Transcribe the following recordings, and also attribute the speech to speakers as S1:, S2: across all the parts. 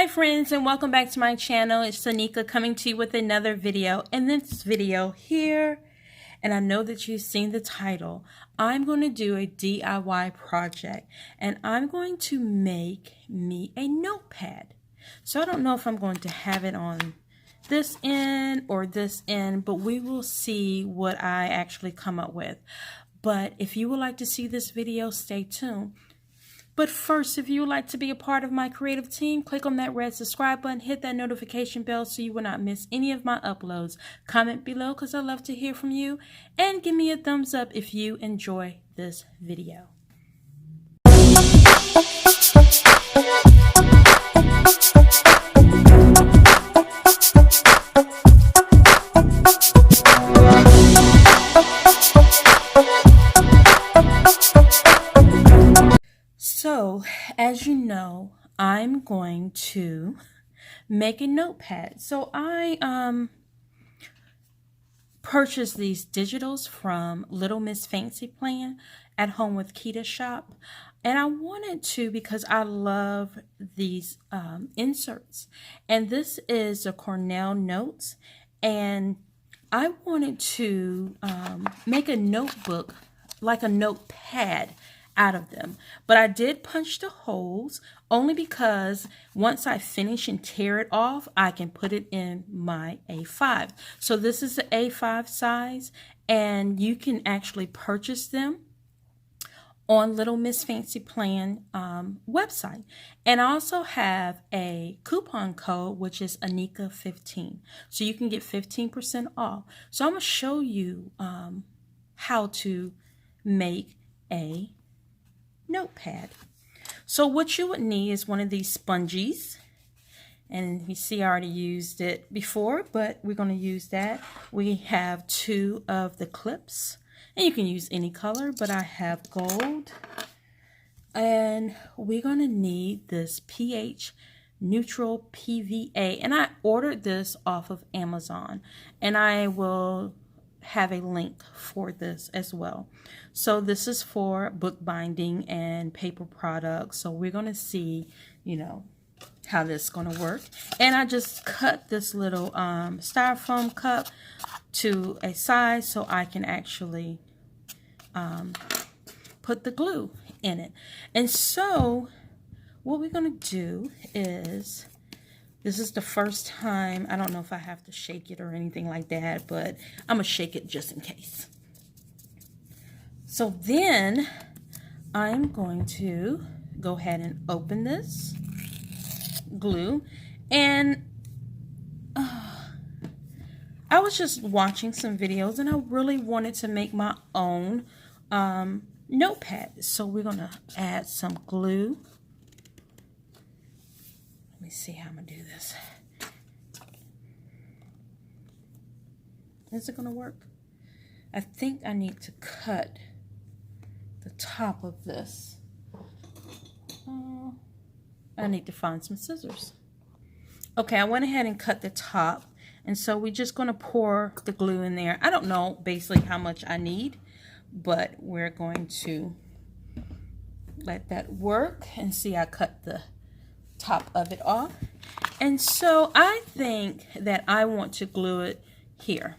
S1: friends, and welcome back to my channel. It's Tanika coming to you with another video. In this video here, and I know that you've seen the title, I'm going to do a DIY project and I'm going to make me a notepad. So I don't know if I'm going to have it on this end or this end, but we will see what I actually come up with. But if you would like to see this video, stay tuned. But first, if you would like to be a part of my creative team, click on that red subscribe button, hit that notification bell so you will not miss any of my uploads. Comment below because I love to hear from you, and give me a thumbs up if you enjoy this video. So, as you know, I'm going to make a notepad. So I purchased these digitals from Little Miss Fancy Plan at Home with Quita shop. And I wanted to because I love these inserts. And this is a Cornell Notes. And I wanted to make a notebook, like a notepad, out of them. But I did punch the holes only because once I finish and tear it off, I can put it in my A5. So this is the A5 size, and you can actually purchase them on Little Miss Fancy Plan website. And I also have a coupon code, which is Anika15. So you can get 15% off. So I'm going to show you how to make a notepad. So what you would need is one of these sponges, and you see I already used it before, but we're going to use that. We have 2 of the clips, and you can use any color, but I have gold. And we're going to need this pH neutral PVA, and I ordered this off of Amazon, and I will have a link for this as well. So this is for bookbinding and paper products. So we're going to see, you know, how this is going to work. And I just cut this little styrofoam cup to a size so I can actually put the glue in it. And so what we're going to do is, this is the first time, I don't know if I have to shake it or anything like that, but I'm going to shake it just in case. So then I'm going to go ahead and open this glue. And I was just watching some videos and I really wanted to make my own notepad. So we're going to add some glue. Let me see how I'm going to do this. Is it going to work? I think I need to cut the top of this. I need to find some scissors. Okay, I went ahead and cut the top. And so we're just going to pour the glue in there. I don't know basically how much I need, but we're going to let that work. And see, I cut the top of it off. And so I think that I want to glue it here.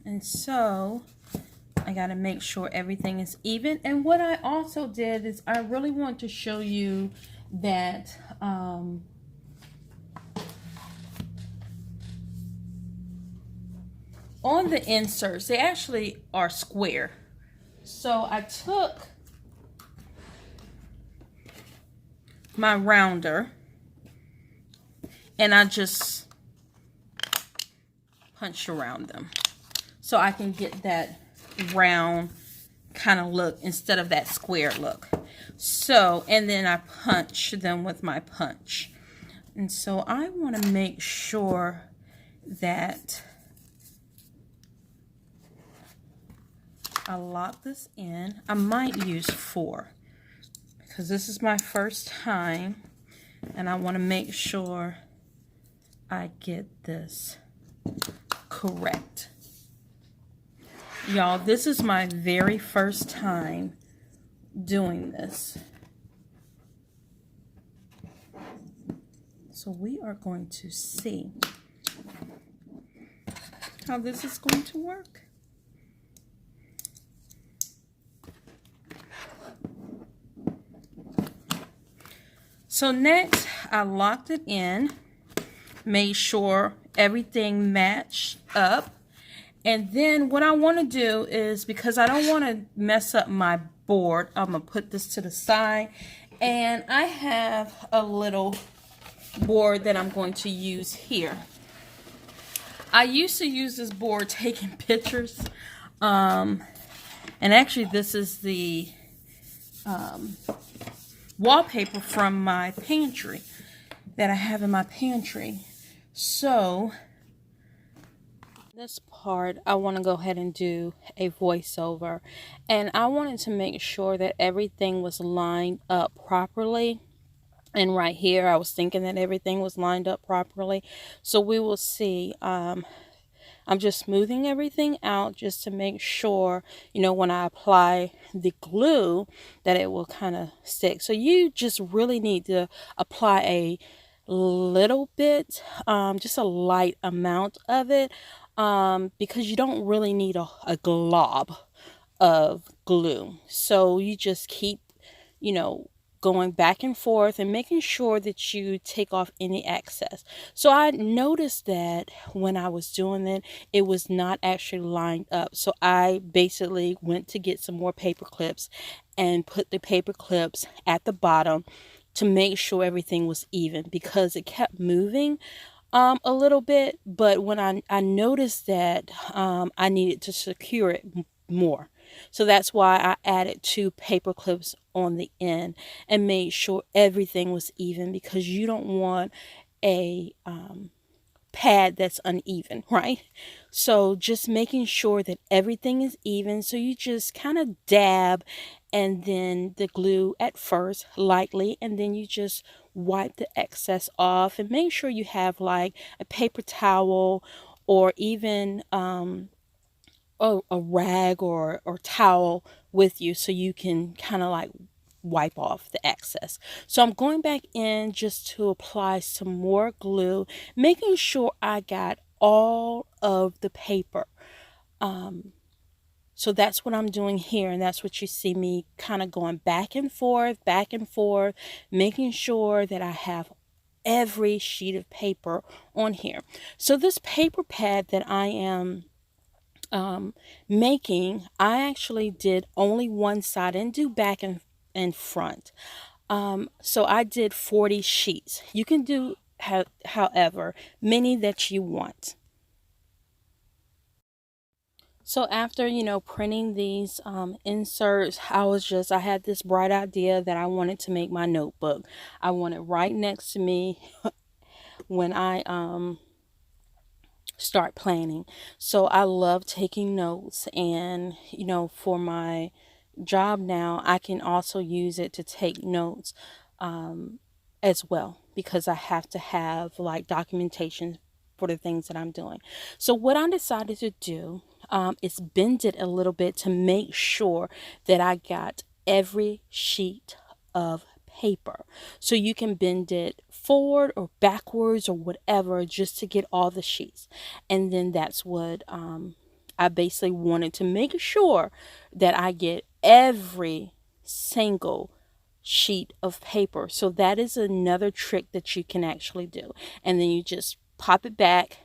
S1: And so I got to make sure everything is even. And what I also did is I really want to show you that on the inserts, they actually are square. So I took my rounder and I just punch around them so I can get that round kind of look instead of that square look. So, and then I punch them with my punch. And so I want to make sure that I lock this in. I might use 4 because this is my first time and I want to make sure I get this correct. Y'all, this is my very first time doing this. So we are going to see how this is going to work. So next, I locked it in, made sure everything matched up. And then what I want to do is, because I don't want to mess up my board, I'm going to put this to the side. And I have a little board that I'm going to use here. I used to use this board taking pictures. And actually this is the wallpaper from my pantry that I have in my pantry. So this part I want to go ahead and do a voiceover, and I wanted to make sure that everything was lined up properly. And right here I was thinking that everything was lined up properly, so we will see. I'm just smoothing everything out just to make sure, you know, when I apply the glue that it will kind of stick. So you just really need to apply a little bit, just a light amount of it, because you don't really need a glob of glue. So you just keep, you know, going back and forth and making sure that you take off any excess. So I noticed that when I was doing it, it was not actually lined up. So I basically went to get some more paper clips and put the paper clips at the bottom to make sure everything was even, because it kept moving a little bit. But when I noticed that I needed to secure it more, so that's why I added 2 paper clips on the end and made sure everything was even, because you don't want a pad that's uneven, right? So just making sure that everything is even. So you just kind of dab, and then the glue at first lightly, and then you just wipe the excess off, and make sure you have like a paper towel, or even a rag or towel with you, so you can kind of like wipe off the excess. So I'm going back in just to apply some more glue, making sure I got all of the paper. So that's what I'm doing here, and that's what you see me kind of going back and forth, making sure that I have every sheet of paper on here. So this paper pad that I am making, I actually did only one side, and do back and front. So I did 40 sheets. You can do however many that you want. So after, you know, printing these inserts, I had this bright idea that I wanted to make my notebook. I want it right next to me when I start planning. So I love taking notes, and you know, for my job now, I can also use it to take notes as well, because I have to have like documentation for the things that I'm doing. So what I decided to do is bend it a little bit to make sure that I got every sheet of paper. So you can bend it forward or backwards or whatever, just to get all the sheets. And then that's what I basically wanted to make sure that I get every single sheet of paper. So that is another trick that you can actually do. And then you just pop it back,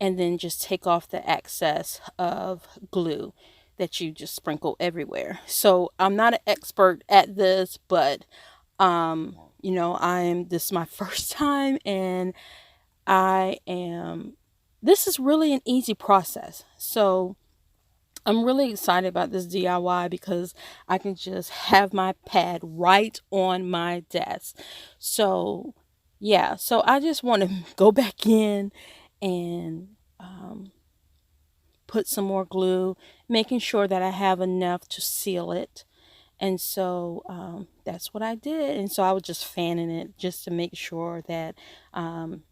S1: and then just take off the excess of glue that you just sprinkle everywhere. So I'm not an expert at this, but you know, this is my first time, and this is really an easy process. So I'm really excited about this DIY, because I can just have my pad right on my desk. So yeah, so I just want to go back in and put some more glue, making sure that I have enough to seal it. And so that's what I did. And so I was just fanning it just to make sure that, and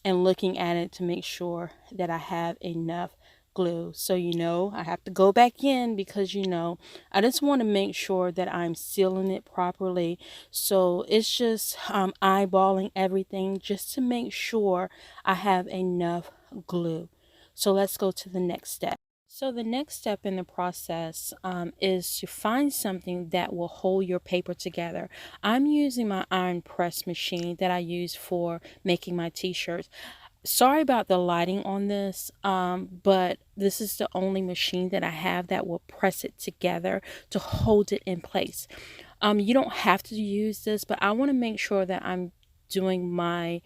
S1: looking at it to make sure that I have enough glue. So, I have to go back in because, I just want to make sure that I'm sealing it properly. So it's just eyeballing everything just to make sure I have enough glue. So let's go to the next step. So the next step in the process is to find something that will hold your paper together. I'm using my iron press machine that I use for making my t-shirts. Sorry about the lighting on this, but this is the only machine that I have that will press it together to hold it in place. You don't have to use this, but I want to make sure that I'm doing my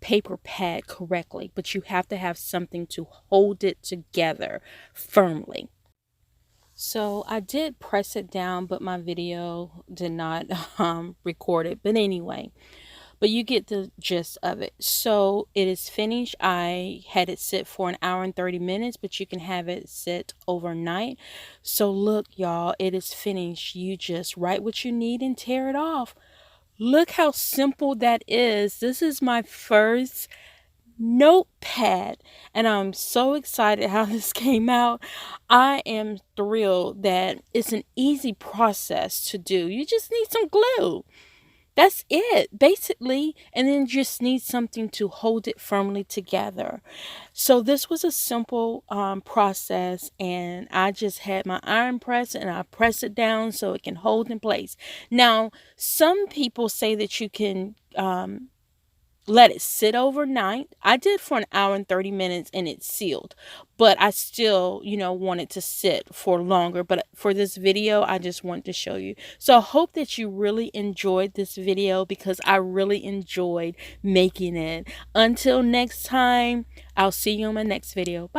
S1: paper pad correctly, but you have to have something to hold it together firmly. So I did press it down, but my video did not record it. But anyway, but you get the gist of it. So it is finished. I had it sit for an hour and 30 minutes, but you can have it sit overnight. So look, y'all, it is finished. You just write what you need and tear it off. Look how simple that is. This is my first Notepad, and I'm so excited how this came out. I am thrilled that it's an easy process to do. You just need some glue. That's it, basically, and then just need something to hold it firmly together. So this was a simple process, and I just had my iron press and I press it down so it can hold in place. Now, some people say that you can let it sit overnight. I did for an hour and 30 minutes and it sealed, but I still, want it to sit for longer. But for this video, I just want to show you. So I hope that you really enjoyed this video because I really enjoyed making it. Until next time, I'll see you in my next video. Bye.